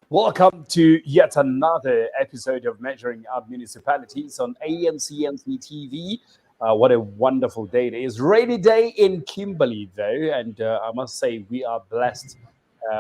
Welcome to yet another episode of Measuring Up Municipalities on ANC NC TV. What a wonderful day it is. Rainy day in Kimberley, though, and I must say we are blessed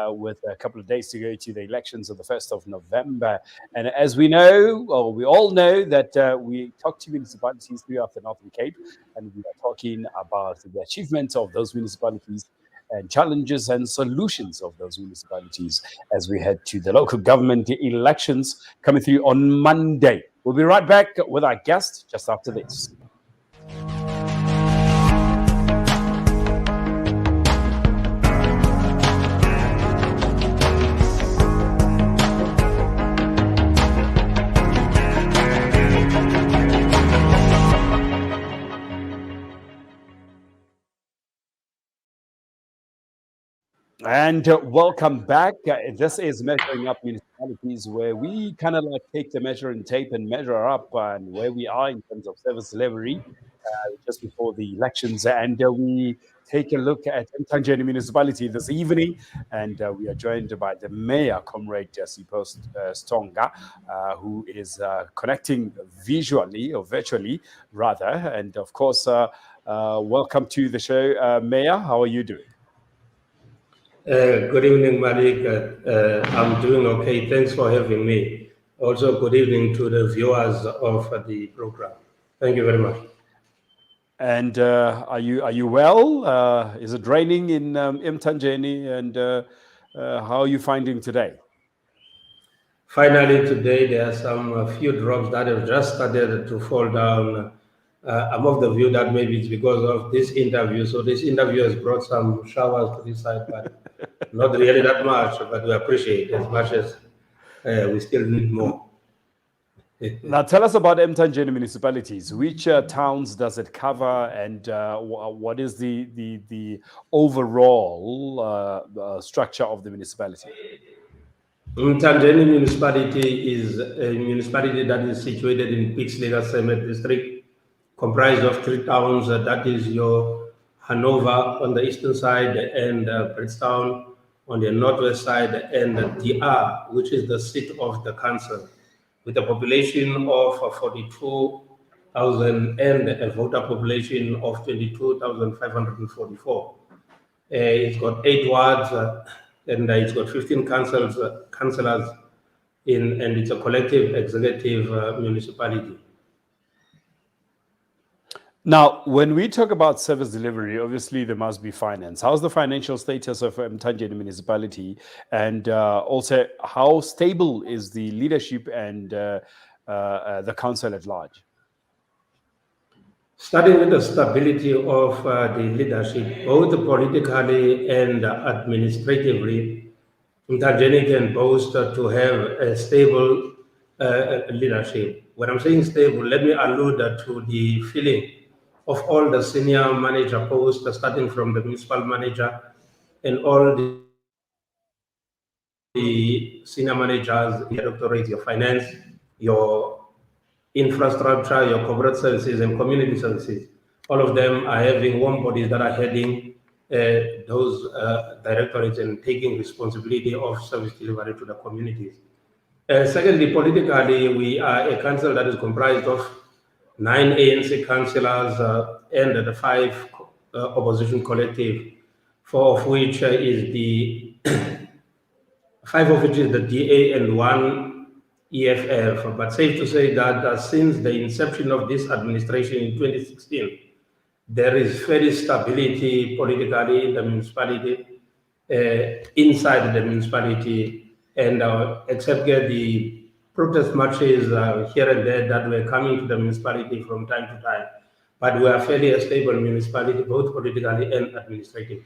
with a couple of days to go to the elections of the 1st of November. And as we know, or we all know, that we talk to municipalities throughout the Northern Cape, and we are talking about the achievements of those municipalities and challenges and solutions of those municipalities as we head to the local government elections coming through on Monday. We'll be right back with our guest just after this. And welcome back. This is Measuring Up Municipalities, where we kind of like take the measuring tape and measure up and where we are in terms of service delivery just before the elections. And we take a look at Emthanjeni Municipality this evening. And we are joined by the Mayor, Cde Sipho Sthonga, who is connecting visually or virtually, rather. And of course, welcome to the show, Mayor. How are you doing? Good evening, Malik. I'm doing okay. Thanks for having me. Also, good evening to the viewers of the program. Thank you very much. And are you well? Is it raining in Emthanjeni? And how are you finding today? Finally, today there are some few drops that have just started to fall down. I'm of the view that maybe it's because of this interview. So this interview has brought some showers to this side, but not really that much, but we appreciate it as much as we still need more. Now, tell us about Emthanjeni municipalities. Which towns does it cover, and what is the overall structure of the municipality? Emthanjeni municipality is a municipality that is situated in Pixley Cemetery district, comprised of 3 towns. That is your Hanover on the eastern side and Bridgetown on the northwest side, and DR, which is the seat of the council, with a population of 42,000 and a voter population of 22,544. It's got 8 wards and it's got 15 councillors and it's a collective executive municipality. Now, when we talk about service delivery, obviously there must be finance. How's the financial status of Emthanjeni municipality, and also how stable is the leadership and the council at large? Starting with the stability of the leadership, both politically and administratively, Emthanjeni can boast to have a stable leadership. When I'm saying stable, let me allude to the feeling of all the senior manager posts, starting from the municipal manager and all the senior managers, your directorate, your finance, your infrastructure, your corporate services and community services. All of them are having warm bodies that are heading those directorates and taking responsibility of service delivery to the communities. Secondly, politically, we are a council that is comprised of 9 ANC councillors and the 5 opposition collective, 4 of which is the 5 of which is the DA and 1 EFF. But safe to say that since the inception of this administration in 2016, there is fairly stability politically in the municipality, inside the municipality, and except the protest marches here and there that were coming to the municipality from time to time. But we are fairly a stable municipality, both politically and administratively.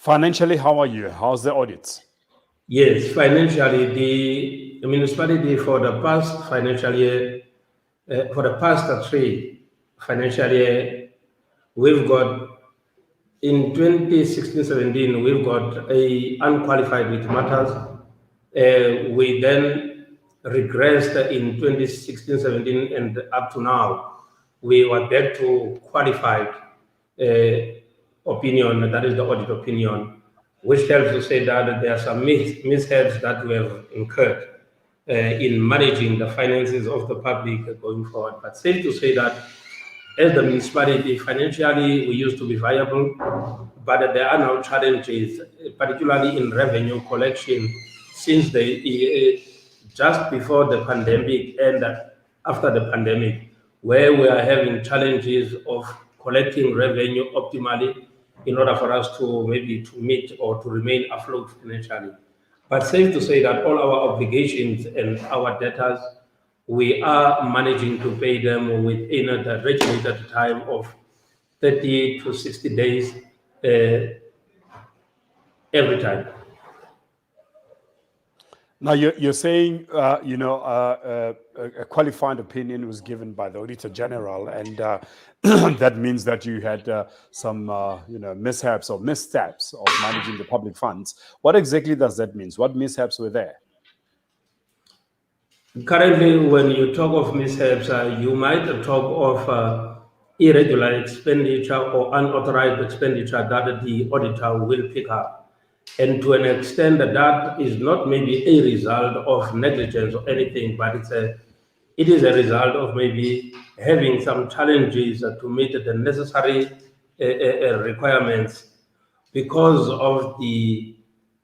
Financially, how are you? How's the audits? Yes, financially, the municipality for the past financial year, for the past 3 financial year, we've got in 2016-17, we've got a unqualified with matters. We then regressed in 2016-17 and up to now, we were back to qualified opinion, that is the audit opinion, which tells to say that there are some mishaps that we have incurred in managing the finances of the public going forward. But safe to say that as the municipality, financially, we used to be viable, but there are now challenges, particularly in revenue collection, since just before the pandemic and after the pandemic, where we are having challenges of collecting revenue optimally in order for us to maybe to meet or to remain afloat financially. But safe to say that all our obligations and our debtors, we are managing to pay them within the regulated time of 30 to 60 days every time. Now, you're saying, a qualified opinion was given by the Auditor General, and that means that you had some, mishaps or missteps of managing the public funds. What exactly does that mean? What mishaps were there? Currently, when you talk of mishaps, you might talk of irregular expenditure or unauthorized expenditure that the auditor will pick up. And to an extent, that is not maybe a result of negligence or anything, but it is a result of maybe having some challenges to meet the necessary requirements because of the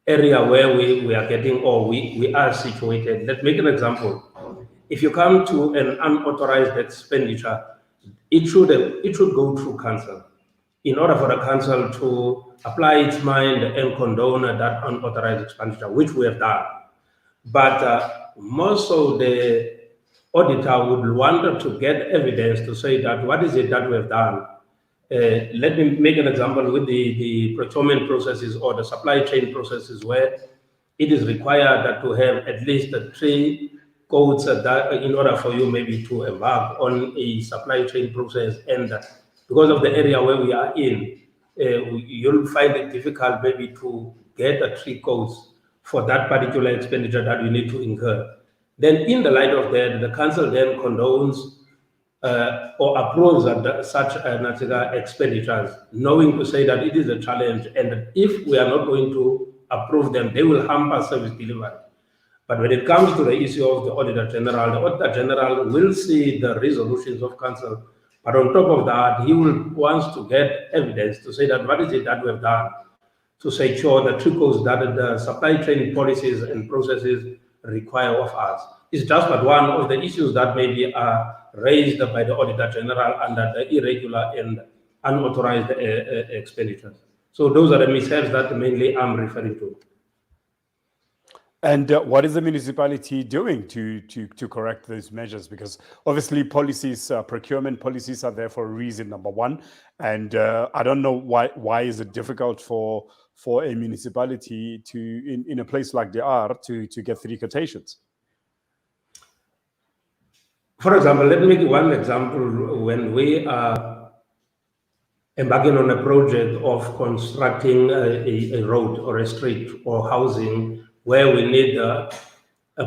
area where we are getting or we are situated. Let's make an example. If you come to an unauthorized expenditure, it should go through council in order for the council to apply its mind and condone that unauthorized expenditure, which we have done. But most of the auditor would want to get evidence to say that what is it that we have done. Let me make an example with the procurement processes or the supply chain processes, where it is required to have at least 3 codes that in order for you maybe to embark on a supply chain process. And because of the area where we are in, you'll find it difficult maybe to get 3 codes for that particular expenditure that you need to incur. Then in the light of that, the council then condones or approves such expenditures, knowing to say that it is a challenge, and if we are not going to approve them, they will hamper service delivery. But when it comes to the issue of the Auditor General, the Auditor General will see the resolutions of council, but on top of that, he wants to get evidence to say that what is it that we have done to secure the trickles that the supply chain policies and processes require of us. It's just but one of the issues that maybe are raised by the Auditor General under the irregular and unauthorized expenditures. So those are the mishaps that mainly I'm referring to. And what is the municipality doing to correct these measures? Because obviously policies, procurement policies are there for a reason, number one. And I don't know why is it difficult for a municipality to, in a place like they are, to get 3 quotations? For example, let me give one example. When we are embarking on a project of constructing a road or a street or housing, where we need a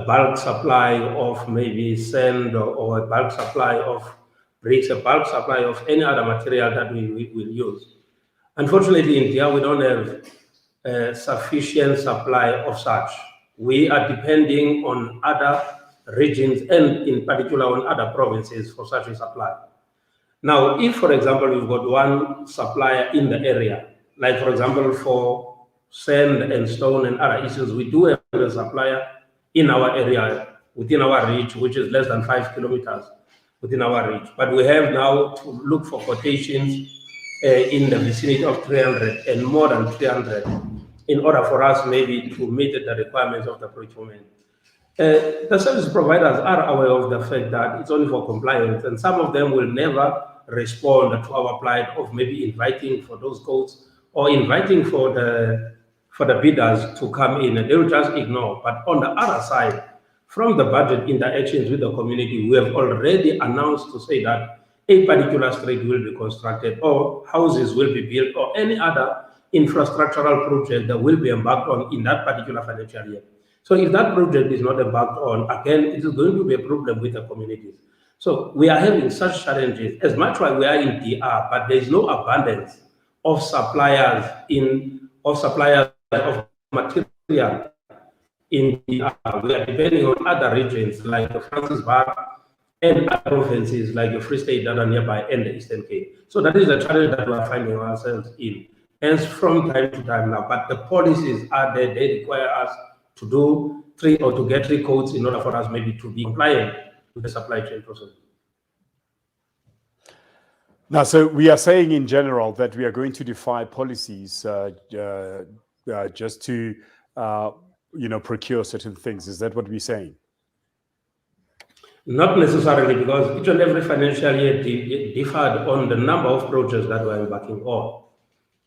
bulk supply of maybe sand or a bulk supply of bricks, a bulk supply of any other material that we will use. Unfortunately, in India, we don't have sufficient supply of such. We are depending on other regions and in particular on other provinces for such a supply. Now, if, for example, we've got one supplier in the area, like, for example, for sand and stone and other issues, we do have a supplier in our area, within our reach, which is less than 5 kilometers within our reach. But we have now to look for quotations in the vicinity of 300 and more than 300 in order for us maybe to meet the requirements of the procurement. The service providers are aware of the fact that it's only for compliance, and some of them will never respond to our plight of maybe inviting for those codes or inviting for the bidders to come in, and they will just ignore. But on the other side, from the budget interactions with the community, we have already announced to say that a particular street will be constructed, or houses will be built, or any other infrastructural project that will be embarked on in that particular financial year. So if that project is not embarked on, again, it is going to be a problem with the communities. So we are having such challenges, as much as we are in DR, but there is no abundance of suppliers of material in DR. We are depending on other regions like the Francis Bar and other provinces like the Free State that are nearby and the Eastern Cape. So that is the challenge that we are finding ourselves in. Hence, from time to time now, but the policies are there, they require us to do 3 or to get 3 codes in order for us maybe to be compliant with the supply chain process. Now, so we are saying in general that we are going to defy policies just to, procure certain things. Is that what we're saying? Not necessarily, because each and every financial year differed on the number of projects that we're embarking on.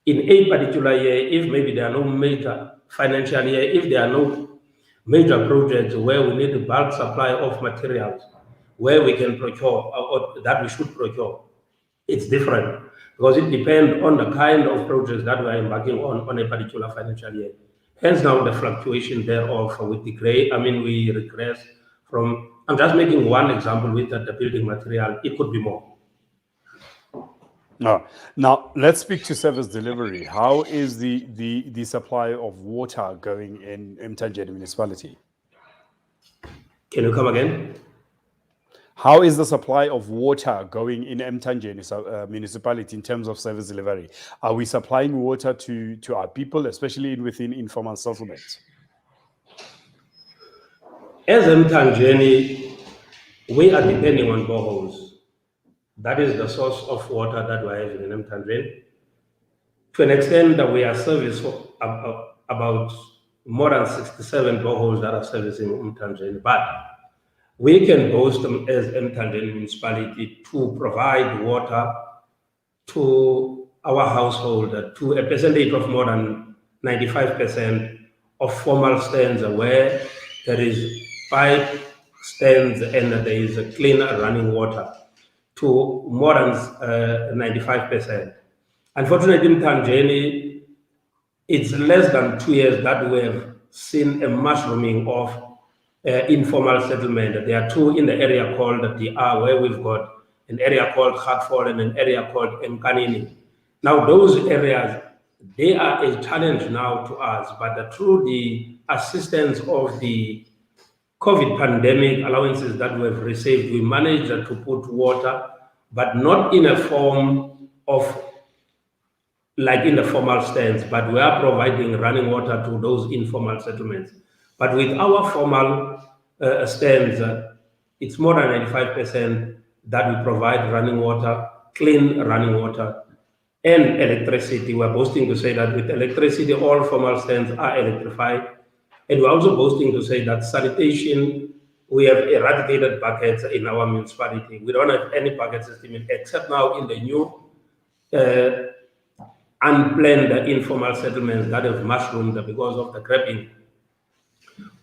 In a particular year, if maybe there are no major financial year, if there are no major projects where we need a bulk supply of materials, where we can procure or that we should procure, it's different, because it depends on the kind of projects that we are embarking on a particular financial year. Hence now the fluctuation thereof with the we regress from, I'm just making one example with the building material, it could be more. Now let's speak to service delivery. How is the supply of water going in Emthanjeni Municipality? Can you come again? How is the supply of water going in Emthanjeni Municipality in terms of service delivery? Are we supplying water to our people, especially within informal settlements? As Emthanjeni, we are depending on boreholes. That is the source of water that we are having in Emthanjeni. To an extent that we are servicing about more than 67 boreholes that are servicing Emthanjeni. But we can boast them as Emthanjeni Municipality to provide water to our household to a percentage of more than 95% of formal stands where there is 5 stands and there is a clean running water to more than 95%. Unfortunately, in Emthanjeni, it's less than 2 years that we have seen a mushrooming of informal settlement. There are 2 in the area called DR, where we've got an area called Khatfol and an area called Mkanini. Now, those areas, they are a challenge now to us, but through the assistance of the COVID pandemic allowances that we have received, we managed to put water, but not in a form of like in the formal stands, but we are providing running water to those informal settlements. But with our formal stands, it's more than 95% that we provide running water, clean running water, and electricity. We're boasting to say that with electricity, all formal stands are electrified. And we're also boasting to say that sanitation, we have eradicated buckets in our municipality. We don't have any bucket system except now in the new unplanned informal settlements that have mushroomed because of the grabbing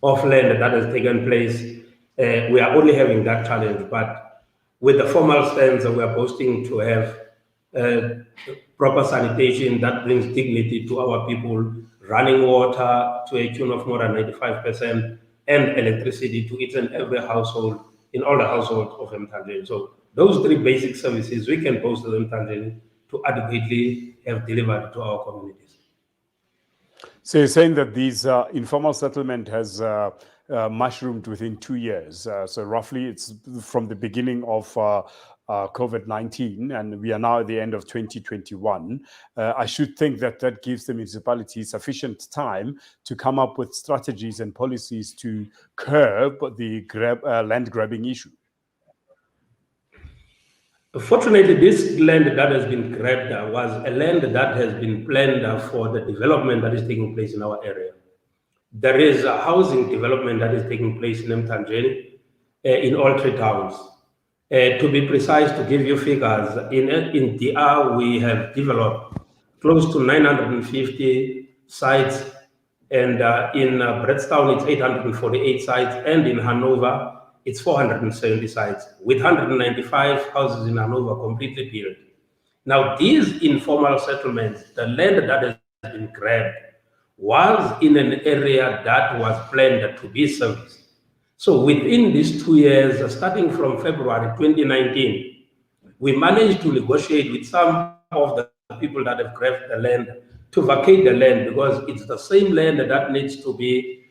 of land that has taken place. We are only having that challenge, but with the formal stands, we are boasting to have proper sanitation that brings dignity to our people, running water to a tune of more than 95%, and electricity to each and every household in all the households of Emthanjeni. So those 3 basic services we can boast of Emthanjeni to adequately have delivered to our communities. So you're saying that these informal settlement has mushroomed within 2 years. So roughly it's from the beginning of COVID-19, and we are now at the end of 2021. I should think that gives the municipality sufficient time to come up with strategies and policies to curb the land grabbing issue. Fortunately, this land that has been grabbed was a land that has been planned for the development that is taking place in our area. There is a housing development that is taking place in Emthanjeni in all 3 towns. To be precise, to give you figures, in DR we have developed close to 950 sites, and in Bredstown it's 848 sites, and in Hanover it's 470 sites, with 195 houses in Hanover completely built. Now, these informal settlements, the land that has been grabbed, was in an area that was planned to be serviced. So within these 2 years, starting from February 2019, we managed to negotiate with some of the people that have grabbed the land to vacate the land, because it's the same land that needs to be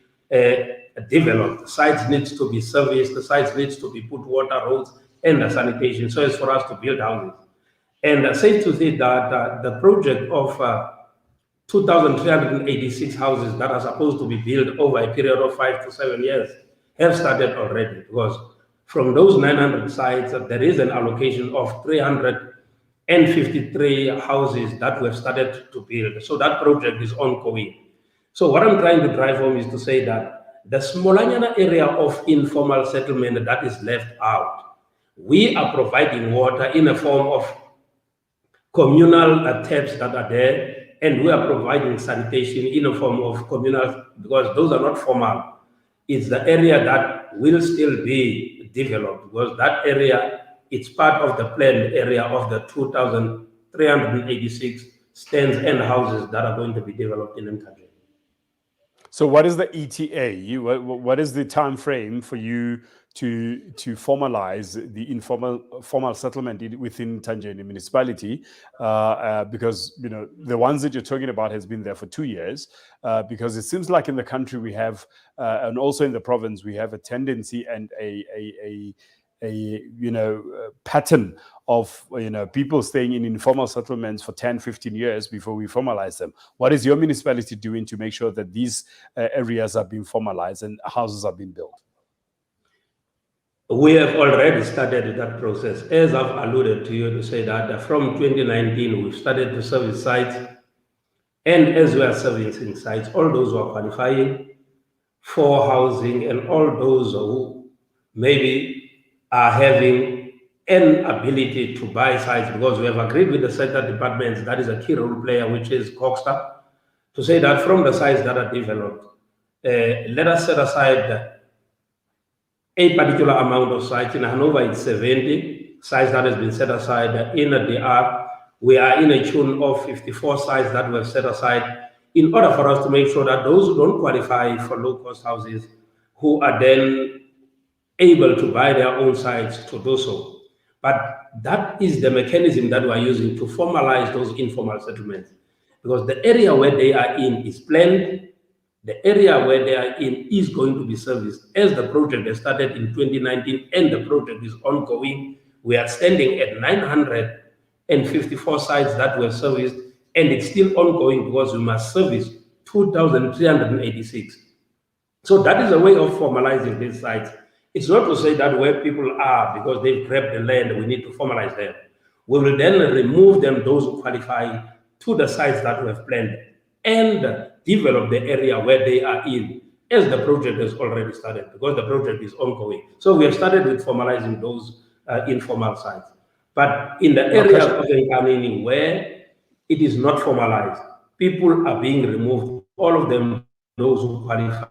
developed. The sites needs to be serviced, the sites needs to be put water, roads, and the sanitation, so as for us to build houses. And safe to say that the project of 2,386 houses that are supposed to be built over a period of 5 to 7 years have started already, because from those 900 sites, there is an allocation of 353 houses that we have started to build. So that project is ongoing. So what I'm trying to drive home is to say that the Smolanyana area of informal settlement that is left out, we are providing water in a form of communal taps that are there, and we are providing sanitation in a form of communal, because those are not formal. It's the area that will still be developed, because that area, it's part of the planned area of the 2,386 stands and houses that are going to be developed in Emthanjeni. So what is the ETA? What is the time frame for you to formalize the formal settlement within Emthanjeni Municipality? Because the ones that you're talking about has been there for 2 years. Because it seems like in the country we have, and also in the province, we have a tendency and a pattern of people staying in informal settlements for 10, 15 years before we formalize them. What is your municipality doing to make sure that these areas are being formalized and houses are being built? We have already started that process. As I've alluded to you, to say that from 2019 we've started to service sites, and as we are servicing sites, all those who are qualifying for housing and all those who maybe are having an ability to buy sites, because we have agreed with the sector departments, that is a key role player, which is Coxstar, to say that from the sites that are developed, let us set aside a particular amount of sites. In Hanover, it's 70 sites that has been set aside. In the DR, we are in a tune of 54 sites that we have set aside, in order for us to make sure that those who don't qualify for low-cost houses, who are then able to buy their own sites, to do so. But that is the mechanism that we are using to formalize those informal settlements, because the area where they are in is planned, the area where they are in is going to be serviced. As the project has started in 2019 and the project is ongoing, we are standing at 954 sites that were serviced, and it's still ongoing because we must service 2,386. So that is a way of formalizing these sites. It's not to say that where people are, because they've grabbed the land, we need to formalize them. We will then remove them, those who qualify, to the sites that we have planned, and develop the area where they are in, as the project has already started, because the project is ongoing. So we have started with formalizing those informal sites. But in the area of Nkhamini where it is not formalized, people are being removed. All of them, those who qualify,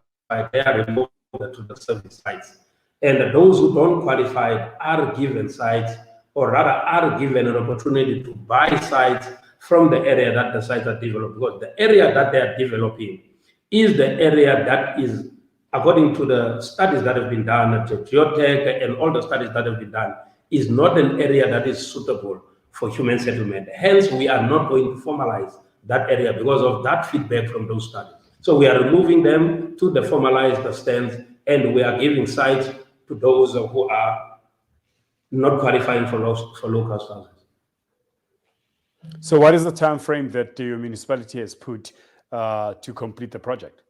they are removed to the service sites. And those who don't qualify are given sites, or rather are given an opportunity to buy sites from the area that the sites are developed, because the area that they are developing is the area that is, according to the studies that have been done, the geotech and all the studies that have been done, is not an area that is suitable for human settlement. Hence, we are not going to formalize that area because of that feedback from those studies. So we are removing them to the formalized stands, and we are giving sites to those who are not qualifying for low-cost houses. So what is the time frame that your municipality has put to complete the project?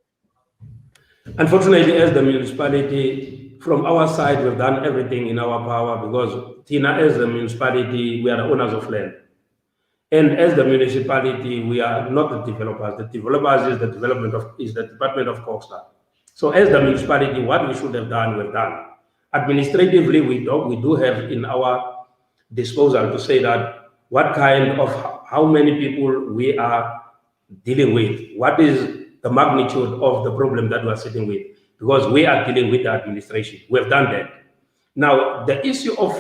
Unfortunately, as the municipality, from our side, we've done everything in our power, because Tina, as the municipality, we are the owners of land. And as the municipality, we are not the developers. The developers is the Department of Coxstar. So as the municipality, what we should have done, we've done. Administratively, we do have in our disposal to say that what kind of how many people we are dealing with, what is the magnitude of the problem that we're sitting with, because we are dealing with the administration. We have done that. Now, the issue of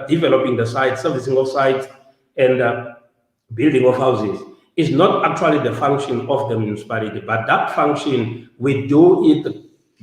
developing the site, servicing of sites, and building of houses is not actually the function of the municipality, but that function, we do it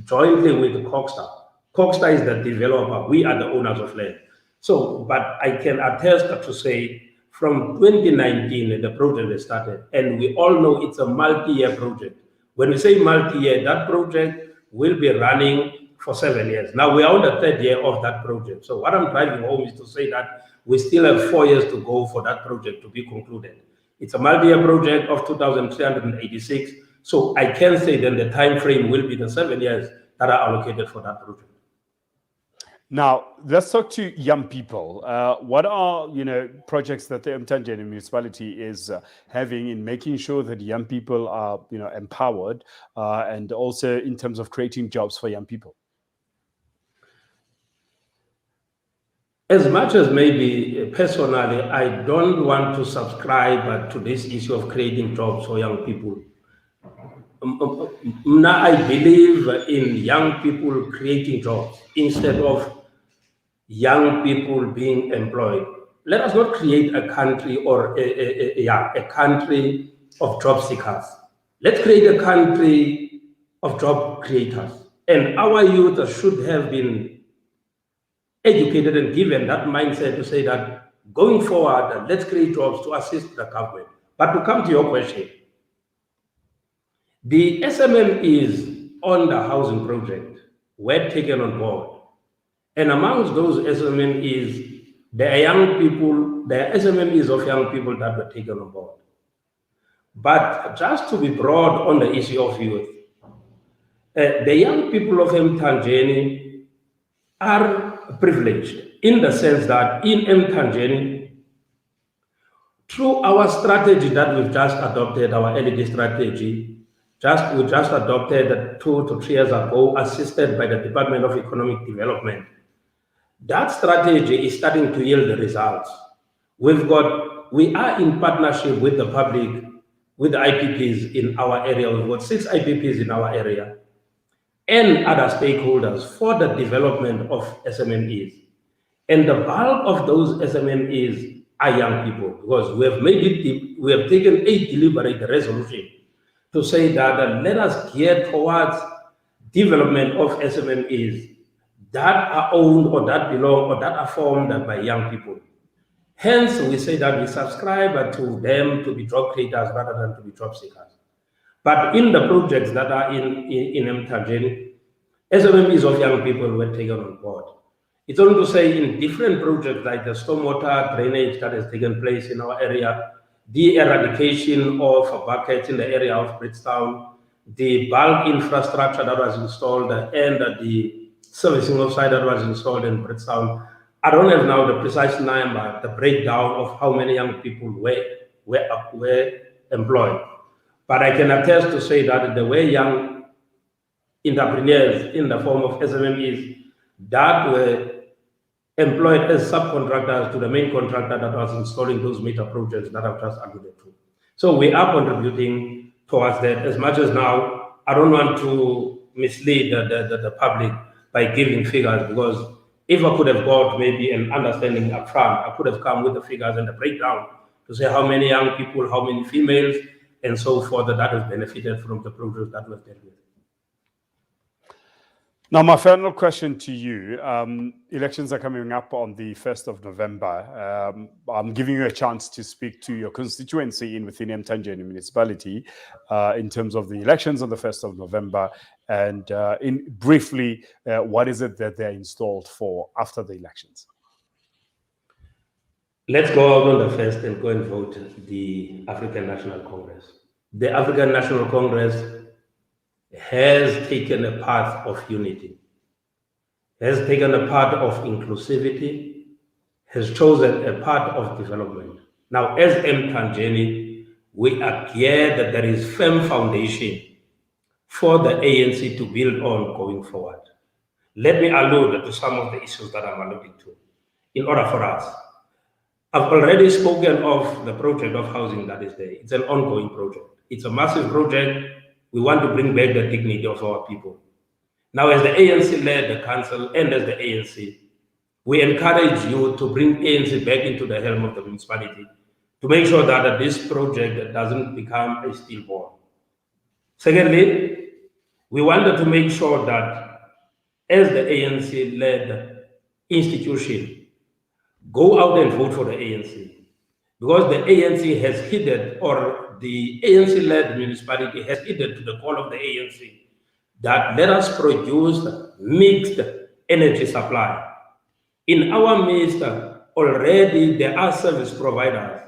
jointly with Cogstar. Cogstar is the developer, we are the owners of land. So, but I can attest to say, from 2019, the project has started, and we all know it's a multi-year project. When we say multi-year, that project will be running for 7 years. Now we are on the 3rd year of that project. So what I'm driving home is to say that we still have 4 years to go for that project to be concluded. It's a multi-year project of 2,386. So I can say then the time frame will be the 7 years that are allocated for that project. Now, let's talk to young people. What are, projects that the Emthanjeni Municipality is having in making sure that young people are, empowered, and also in terms of creating jobs for young people? As much as maybe personally, I don't want to subscribe to this issue of creating jobs for young people. Now I believe in young people creating jobs instead of young people being employed. Let us not create a country or a country of job seekers. Let's create a country of job creators. And our youth should have been educated and given that mindset to say that going forward, let's create jobs to assist the government. But to come to your question, the SMMEs on the housing project were taken on board. And amongst those SMMEs, there are young people, there are SMMEs of young people that were taken on board. But just to be broad on the issue of youth, the young people of Emthanjeni are privileged in the sense that in Emthanjeni, through our strategy that we've just adopted, our LED strategy, we just adopted 2 to 3 years ago, assisted by the Department of Economic Development. That strategy is starting to yield the results. We are in partnership with the public, with the IPPs in our area. We've got 6 IPPs in our area and other stakeholders for the development of SMMEs. And the bulk of those SMMEs are young people, because we have taken a deliberate resolution to say that let us gear towards development of SMMEs that are owned or that belong or that are formed by young people. Hence, we say that we subscribe to them to be job creators rather than to be job seekers. But in the projects that are in Emthanjeni, SMMEs of young people were taken on board. It's only to say in different projects like the stormwater drainage that has taken place in our area, the eradication of buckets in the area of Bridgetown, the bulk infrastructure that was installed, and the servicing of site that was installed in Bridgetown. I don't have now the precise number, the breakdown of how many young people were employed. But I can attest to say that there were young entrepreneurs in the form of SMMEs that were employed as subcontractors to the main contractor that was installing those meter projects that I've just alluded to. So we are contributing towards that. As much as now, I don't want to mislead the public by giving figures, because if I could have got maybe an understanding up front, I could have come with the figures and the breakdown to say how many young people, how many females, and so forth that have benefited from the projects that we've dealt with. Now, my final question to you, elections are coming up on the 1st of November. I'm giving you a chance to speak to your constituency within Emthanjeni Municipality in terms of the elections on the 1st of November. And briefly, what is it that they're installed for after the elections? Let's go out on the 1st and go and vote the African National Congress. The African National Congress has taken a path of unity, has taken a path of inclusivity, has chosen a path of development. Now, as Emthanjeni, we are clear that there is firm foundation for the ANC to build on going forward. Let me allude to some of the issues that I'm alluding to. In order for us, I've already spoken of the project of housing that is there. It's an ongoing project. It's a massive project. We want to bring back the dignity of our people. Now, as the ANC led the council and as the ANC, we encourage you to bring ANC back into the helm of the municipality to make sure that this project doesn't become a stillborn. Secondly, we wanted to make sure that as the ANC-led institution, go out and vote for the ANC. Because the ANC has heeded, or the ANC-led municipality has heeded to the call of the ANC, that let us produce mixed energy supply. In our midst, already there are service providers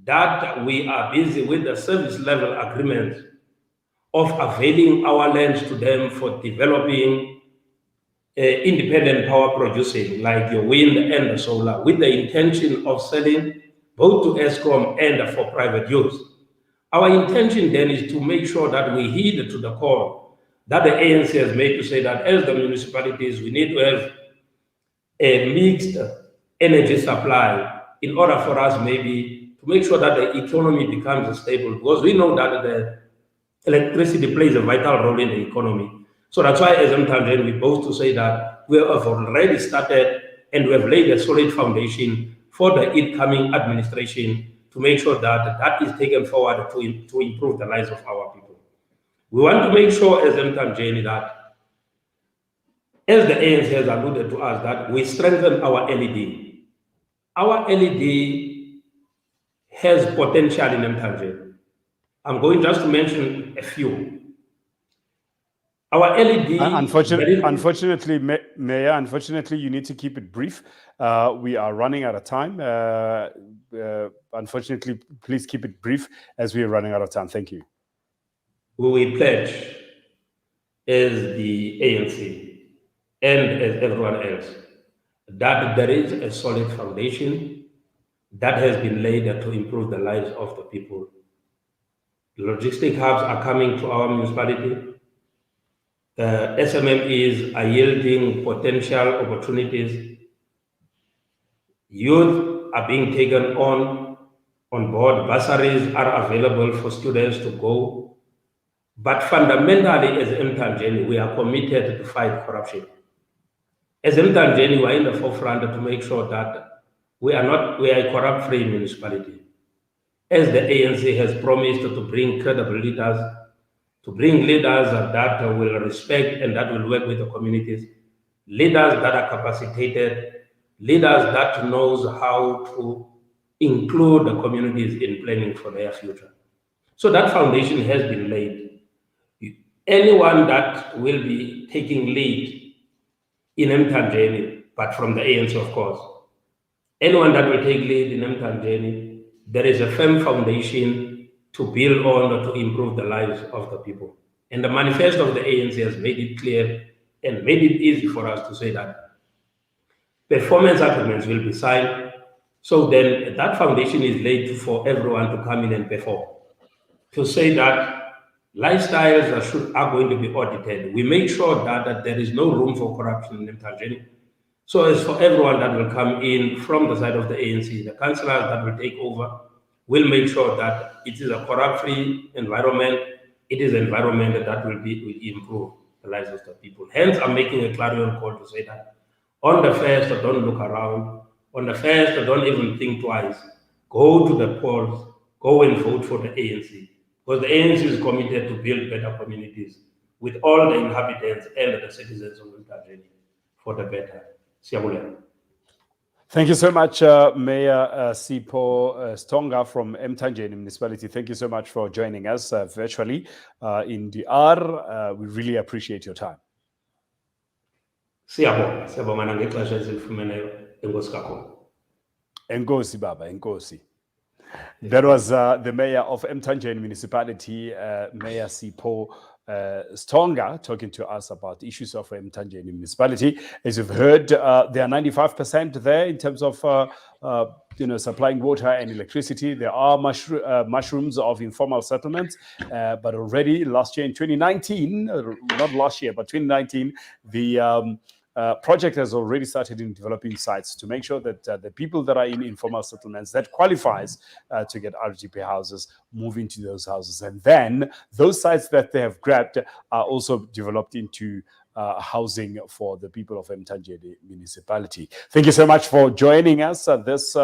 that we are busy with the service level agreements of availing our lands to them for developing independent power producing, like your wind and the solar, with the intention of selling both to ESCOM and for private use. Our intention then is to make sure that we heed to the call that the ANC has made to say that as the municipalities, we need to have a mixed energy supply in order for us maybe to make sure that the economy becomes stable, because we know that the electricity plays a vital role in the economy. So that's why as Emthanjeni, we boast to say that we have already started and we have laid a solid foundation for the incoming administration to make sure that that is taken forward to improve the lives of our people. We want to make sure as Emthanjeni that as the ANC has alluded to us, that we strengthen our LED. Our LED has potential in Emthanjeni. I'm going just to mention a few. Our LED... Unfortunately, Mayor, unfortunately, you need to keep it brief. We are running out of time. Unfortunately, please keep it brief as we are running out of time. Thank you. We pledge as the ANC and as everyone else that there is a solid foundation that has been laid to improve the lives of the people. Logistic hubs are coming to our municipality. SMMEs are yielding potential opportunities. Youth are being taken on board. Bursaries are available for students to go. But fundamentally, as Emthanjeni, we are committed to fight corruption. As Emthanjeni, we are in the forefront to make sure that we are a corrupt-free municipality. As the ANC has promised to bring credible leaders, to bring leaders that will respect and that will work with the communities, leaders that are capacitated, leaders that knows how to include the communities in planning for their future. So that foundation has been laid. Anyone that will be taking lead in Emthanjeni, but from the ANC, of course, anyone that will take lead in Emthanjeni, there is a firm foundation to build on or to improve the lives of the people. And the manifesto of the ANC has made it clear and made it easy for us to say that performance agreements will be signed. So then that foundation is laid for everyone to come in and perform. To say that lifestyles are going to be audited. We make sure that there is no room for corruption in Emthanjeni. So as for everyone that will come in from the side of the ANC, the councillors that will take over will make sure that it is a corrupt-free environment. It is an environment that will improve the lives of the people. Hence, I'm making a clarion call to say that on the first, don't look around. On the first, don't even think twice. Go to the polls. Go and vote for the ANC. Because the ANC is committed to build better communities with all the inhabitants and the citizens of Emthanjeni for the better. Thank you so much, Mayor Sipho Sthonga from Emthanjeni Municipality. Thank you so much for joining us virtually in DR. We really appreciate your time. Enkosi Baba, Enkosi. That was the Mayor of Emthanjeni Municipality, Mayor Sipho Sthonga, talking to us about issues of Emthanjeni Municipality. As you've heard, there are 95% there in terms of supplying water and electricity. There are mushrooms of informal settlements, but already last year in 2019, not last year, but 2019, the project has already started in developing sites to make sure that the people that are in informal settlements that qualifies to get RGP houses move into those houses. And then those sites that they have grabbed are also developed into housing for the people of Emthanjeni Municipality. Thank you so much for joining us this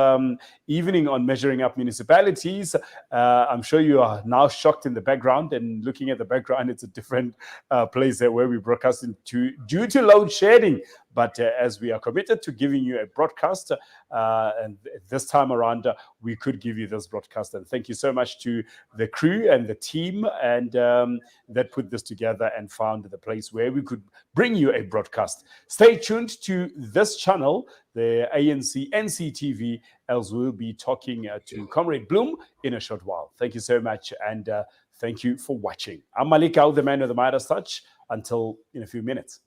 evening on Measuring Up Municipalities. I'm sure you are now shocked in the background, and looking at the background, it's a different place where we broadcast into due to load shedding. But as we are committed to giving you a broadcast, and this time around, we could give you this broadcast. And thank you so much to the crew and the team and that put this together and found the place where we could bring you a broadcast. Stay tuned to this channel, the ANC NC TV, else we'll be talking to Comrade Bloom in a short while. Thank you so much, and thank you for watching. I'm Malik Au, the man with the Midas touch. Until in a few minutes.